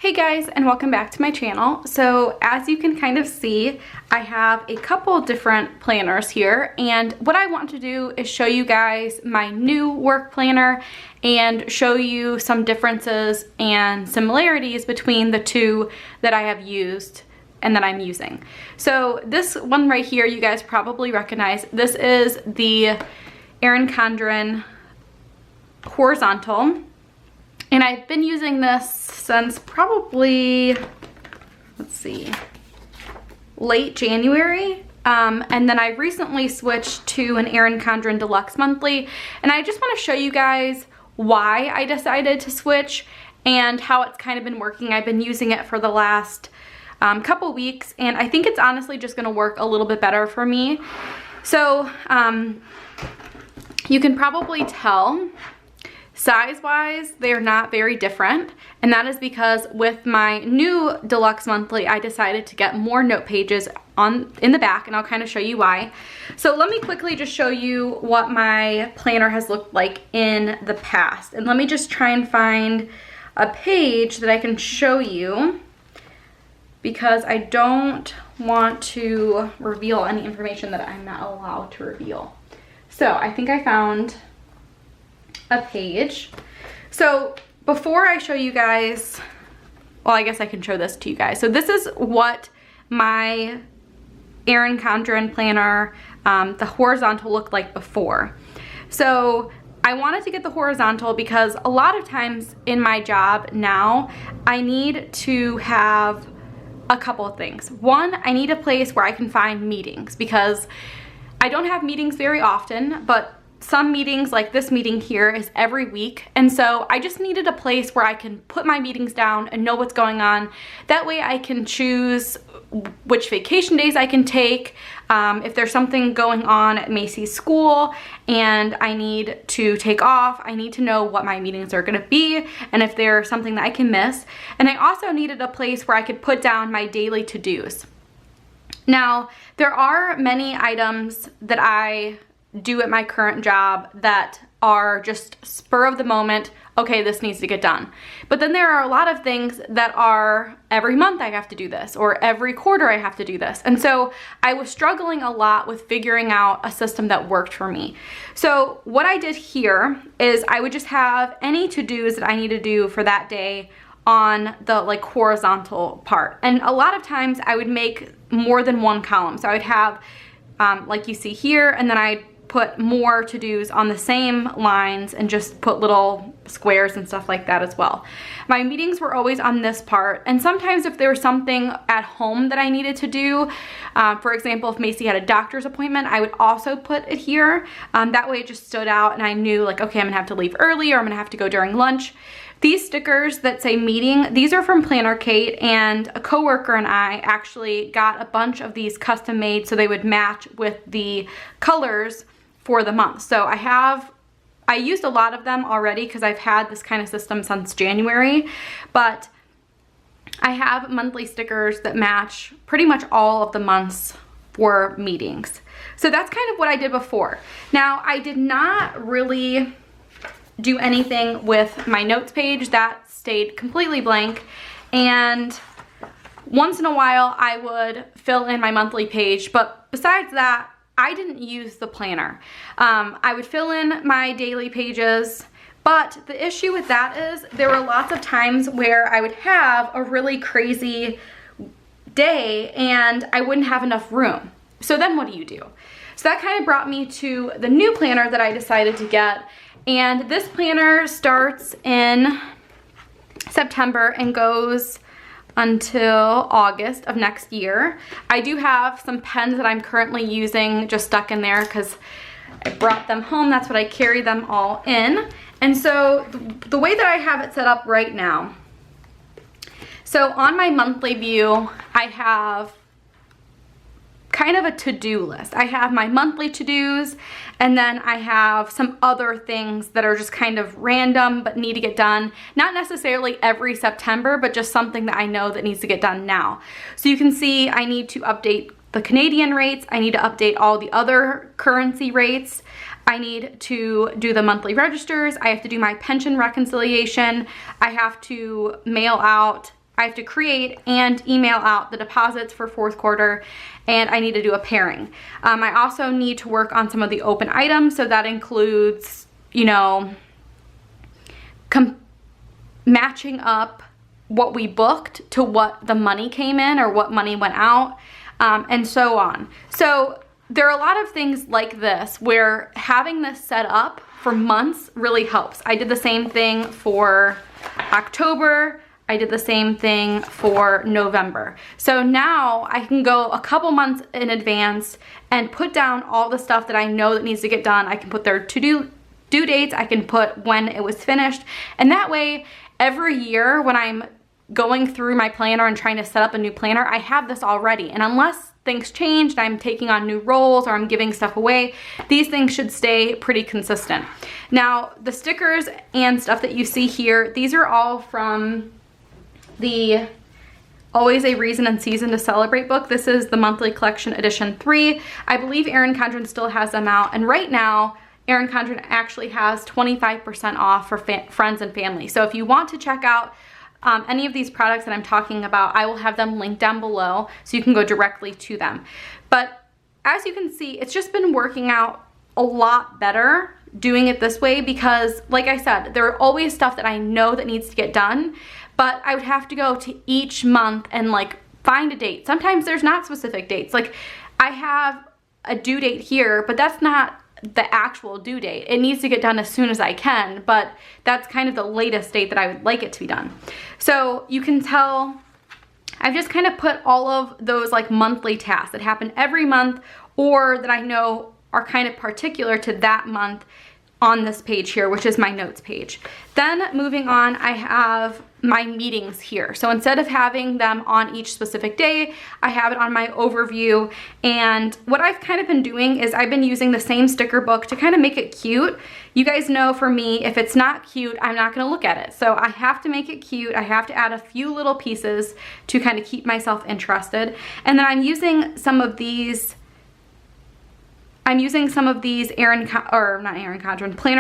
Hey guys, and welcome back to my channel. So as you can kind of see, I have a couple different planners here, and what I want to do is show you guys my new work planner and show you some differences and similarities between the two that I have used and that I'm using. So this one right here, you guys probably recognize. This is the Erin Condren horizontal. And I've been using this since probably, let's see, late January. And then I recently switched to an Erin Condren Deluxe monthly. And I just want to show you guys why I decided to switch and how it's kind of been working. I've been using it for the last couple weeks, and I think it's honestly just going to work a little bit better for me. So you can probably tell, size-wise, they're not very different, and that is because with my new Deluxe Monthly, I decided to get more note pages in the back, and I'll kind of show you why. So let me quickly just show you what my planner has looked like in the past, and let me just try and find a page that I can show you because I don't want to reveal any information that I'm not allowed to reveal. So I think I found a page. So before I show you guys, well, I guess I can show this to you guys. So this is what my Erin Condren planner, the horizontal, looked like before. So I wanted to get the horizontal because a lot of times in my job now, I need to have a couple of things. One, I need a place where I can find meetings because I don't have meetings very often, but some meetings, like this meeting here, is every week, and so I just needed a place where I can put my meetings down and know what's going on. That way I can choose which vacation days I can take. If there's something going on at Macy's school and I need to take off, I need to know what my meetings are going to be and if there's something that I can miss. And I also needed a place where I could put down my daily to-dos. Now, there are many items that I do at my current job that are just spur of the moment, okay, this needs to get done. But then there are a lot of things that are every month I have to do this, or every quarter I have to do this. And so I was struggling a lot with figuring out a system that worked for me. So what I did here is I would just have any to-dos that I need to do for that day on the like horizontal part. And a lot of times I would make more than one column. So I would have like you see here, and then I'd put more to-dos on the same lines and just put little squares and stuff like that as well. My meetings were always on this part, and sometimes if there was something at home that I needed to do, for example, if Macy had a doctor's appointment, I would also put it here. That way it just stood out and I knew like, okay, I'm gonna have to leave early or I'm gonna have to go during lunch. These stickers that say meeting, these are from Planner Kate, and a coworker and I actually got a bunch of these custom made so they would match with the colors for the month. So I used a lot of them already because I've had this kind of system since January, but I have monthly stickers that match pretty much all of the months for meetings. So that's kind of what I did before. Now, I did not really do anything with my notes page. That stayed completely blank, and once in a while I would fill in my monthly page, but besides that, I didn't use the planner. I would fill in my daily pages, but the issue with that is there were lots of times where I would have a really crazy day and I wouldn't have enough room. So then what do you do? So that kind of brought me to the new planner that I decided to get, and this planner starts in September and goes until August of next year. I do have some pens that I'm currently using just stuck in there because I brought them home. That's what I carry them all in. And so the way that I have it set up right now, so on my monthly view, I have kind of a to-do list. I have my monthly to-dos, and then I have some other things that are just kind of random but need to get done. Not necessarily every September, but just something that I know that needs to get done now. So you can see I need to update the Canadian rates. I need to update all the other currency rates. I need to do the monthly registers. I have to do my pension reconciliation. I have to mail out I have to create and email out the deposits for fourth quarter, and I need to do a pairing. I also need to work on some of the open items, so that includes, you know, matching up what we booked to what the money came in or what money went out, and so on. So there are a lot of things like this where having this set up for months really helps. I did the same thing for October. I did the same thing for November. So now I can go a couple months in advance and put down all the stuff that I know that needs to get done. I can put their due dates. I can put when it was finished. And that way, every year when I'm going through my planner and trying to set up a new planner, I have this already. And unless things change, I'm taking on new roles or I'm giving stuff away, these things should stay pretty consistent. Now, the stickers and stuff that you see here, these are all from the Always a Reason and Season to Celebrate book. This is the monthly collection edition 3. I believe Erin Condren still has them out, and right now Erin Condren actually has 25% off for friends and family. So if you want to check out any of these products that I'm talking about, I will have them linked down below so you can go directly to them. But as you can see, it's just been working out a lot better doing it this way because, like I said, there are always stuff that I know that needs to get done, but I would have to go to each month and like find a date. Sometimes there's not specific dates. Like I have a due date here, but that's not the actual due date. It needs to get done as soon as I can, but that's kind of the latest date that I would like it to be done. So you can tell I've just kind of put all of those like monthly tasks that happen every month or that I know are kind of particular to that month on this page here, which is my notes page. Then moving on, I have my meetings here. So instead of having them on each specific day, I have it on my overview. And what I've kind of been doing is I've been using the same sticker book to kind of make it cute. You guys know for me, if it's not cute, I'm not gonna look at it. So I have to make it cute. I have to add a few little pieces to kind of keep myself interested. And then I'm using some of these Planner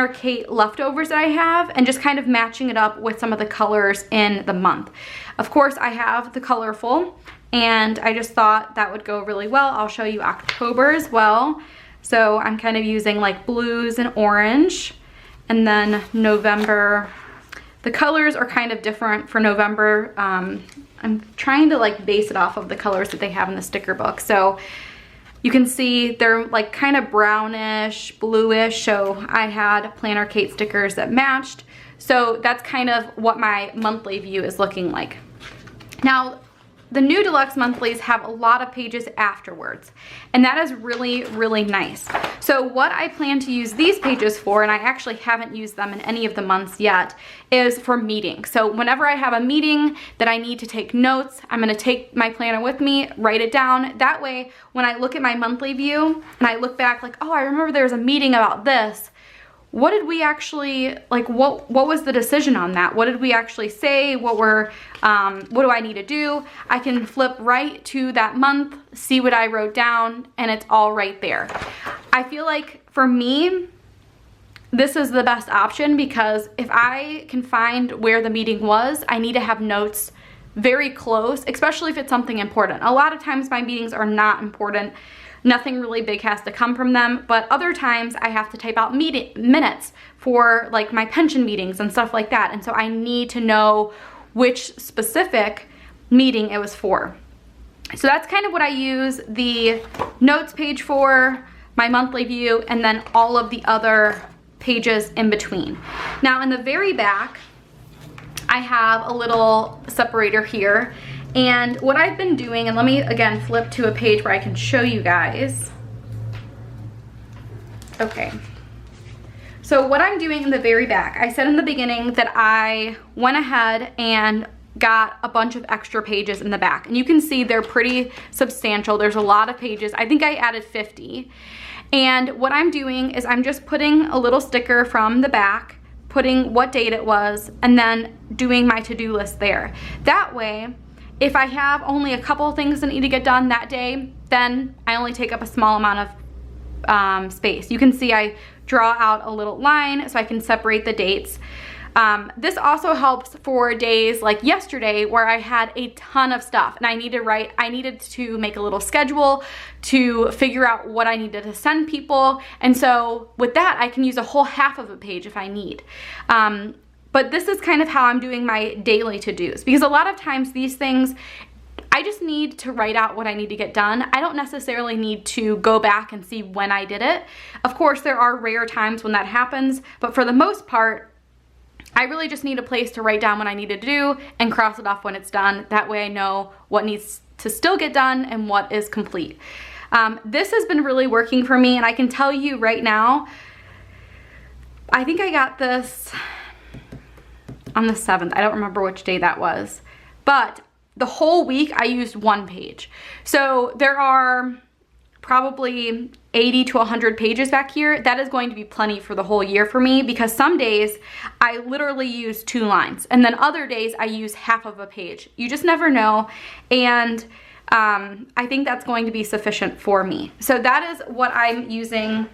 Kate leftovers that I have and just kind of matching it up with some of the colors in the month. Of course, I have the colorful and I just thought that would go really well. I'll show you October as well. So I'm kind of using like blues and orange. And then November, the colors are kind of different for November. I'm trying to like base it off of the colors that they have in the sticker book. So you can see they're like kind of brownish, bluish, so I had Planner Kate stickers that matched. So that's kind of what my monthly view is looking like. Now, the new deluxe monthlies have a lot of pages afterwards, and that is really, really nice. So what I plan to use these pages for, and I actually haven't used them in any of the months yet, is for meetings. So whenever I have a meeting that I need to take notes, I'm gonna take my planner with me, write it down. That way, when I look at my monthly view and I look back like, oh, I remember there was a meeting about this. What did we actually, like, what was the decision on that? What did we actually say? What do I need to do? I can flip right to that month, see what I wrote down, and it's all right there. I feel like for me, this is the best option because if I can find where the meeting was, I need to have notes very close, especially if it's something important. A lot of times my meetings are not important. Nothing really big has to come from them, but other times I have to type out minutes for like my pension meetings and stuff like that. And so I need to know which specific meeting it was for. So that's kind of what I use the notes page for, my monthly view, and then all of the other pages in between. Now in the very back, I have a little separator here. And what I've been doing, and let me again flip to a page where I can show you guys. Okay. So what I'm doing in the very back, I said in the beginning that I went ahead and got a bunch of extra pages in the back. And you can see they're pretty substantial. There's a lot of pages. I think I added 50. And what I'm doing is I'm just putting a little sticker from the back, putting what date it was, and then doing my to-do list there. That way, if I have only a couple of things that need to get done that day, then I only take up a small amount of space. You can see I draw out a little line so I can separate the dates. This also helps for days like yesterday where I had a ton of stuff and I needed to make a little schedule to figure out what I needed to send people. And so with that, I can use a whole half of a page if I need. But this is kind of how I'm doing my daily to-dos, because a lot of times these things, I just need to write out what I need to get done. I don't necessarily need to go back and see when I did it. Of course, there are rare times when that happens, but for the most part, I really just need a place to write down what I need to do and cross it off when it's done. That way I know what needs to still get done and what is complete. This has been really working for me, and I can tell you right now, I think I got this on the 7th. I don't remember which day that was, but the whole week I used one page. So there are probably 80 to 100 pages back here. That is going to be plenty for the whole year for me, because some days I literally use 2 lines and then other days I use half of a page. You just never know, and I think that's going to be sufficient for me. So that is what I'm using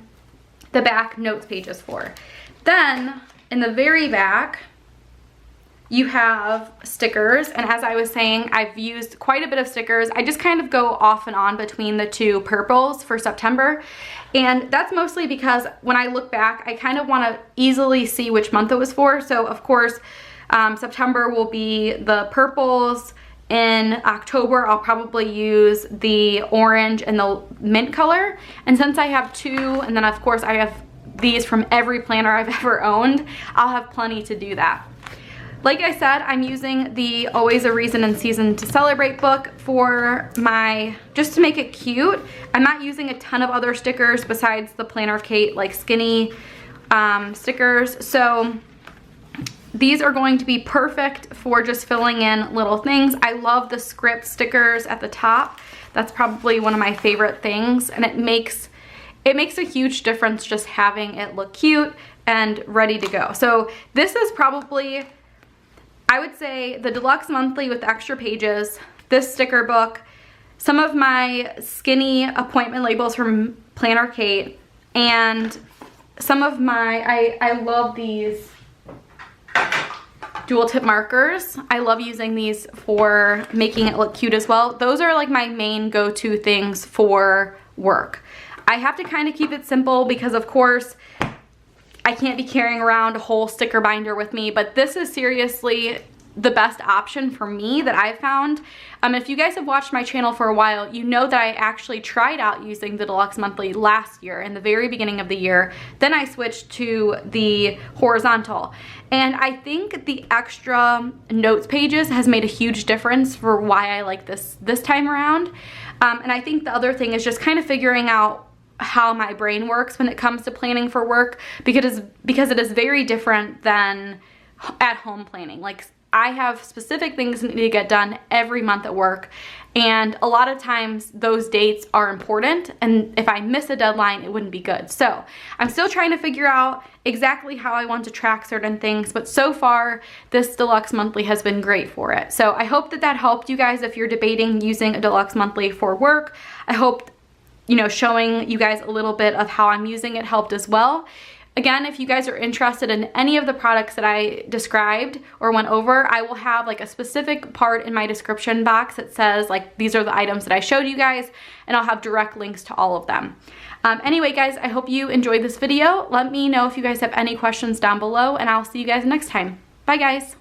the back notes pages for. Then in the very back, you have stickers, and as I was saying, I've used quite a bit of stickers. I just kind of go off and on between the 2 purples for September, and that's mostly because when I look back, I kind of want to easily see which month it was for. So of course, September will be the purples. In October, I'll probably use the orange and the mint color, and since I have 2, and then of course I have these from every planner I've ever owned, I'll have plenty to do that. Like I said, I'm using the Always a Reason and Season to Celebrate book for just to make it cute. I'm not using a ton of other stickers besides the Planner of Kate, like skinny stickers. So these are going to be perfect for just filling in little things. I love the script stickers at the top. That's probably one of my favorite things, and it makes a huge difference just having it look cute and ready to go. So this is probably, I would say, the Deluxe Monthly with extra pages, this sticker book, some of my skinny appointment labels from Planner Kate, and some of my, I love these dual tip markers. I love using these for making it look cute as well. Those are like my main go-to things for work. I have to kind of keep it simple because of course I can't be carrying around a whole sticker binder with me, but this is seriously the best option for me that I've found. If you guys have watched my channel for a while, you know that I actually tried out using the Deluxe Monthly last year in the very beginning of the year. Then I switched to the horizontal. And I think the extra notes pages has made a huge difference for why I like this time around. And I think the other thing is just kind of figuring out how my brain works when it comes to planning for work, because it is very different than at home planning. Like, I have specific things that need to get done every month at work, and a lot of times those dates are important, and if I miss a deadline, it wouldn't be good. So I'm still trying to figure out exactly how I want to track certain things, but so far this Deluxe Monthly has been great for it. So I hope that helped you guys if you're debating using a Deluxe Monthly for work. I hope, you know, showing you guys a little bit of how I'm using it helped as well. Again, if you guys are interested in any of the products that I described or went over, I will have like a specific part in my description box that says like these are the items that I showed you guys, and I'll have direct links to all of them. Anyway guys, I hope you enjoyed this video. Let me know if you guys have any questions down below, and I'll see you guys next time. Bye guys.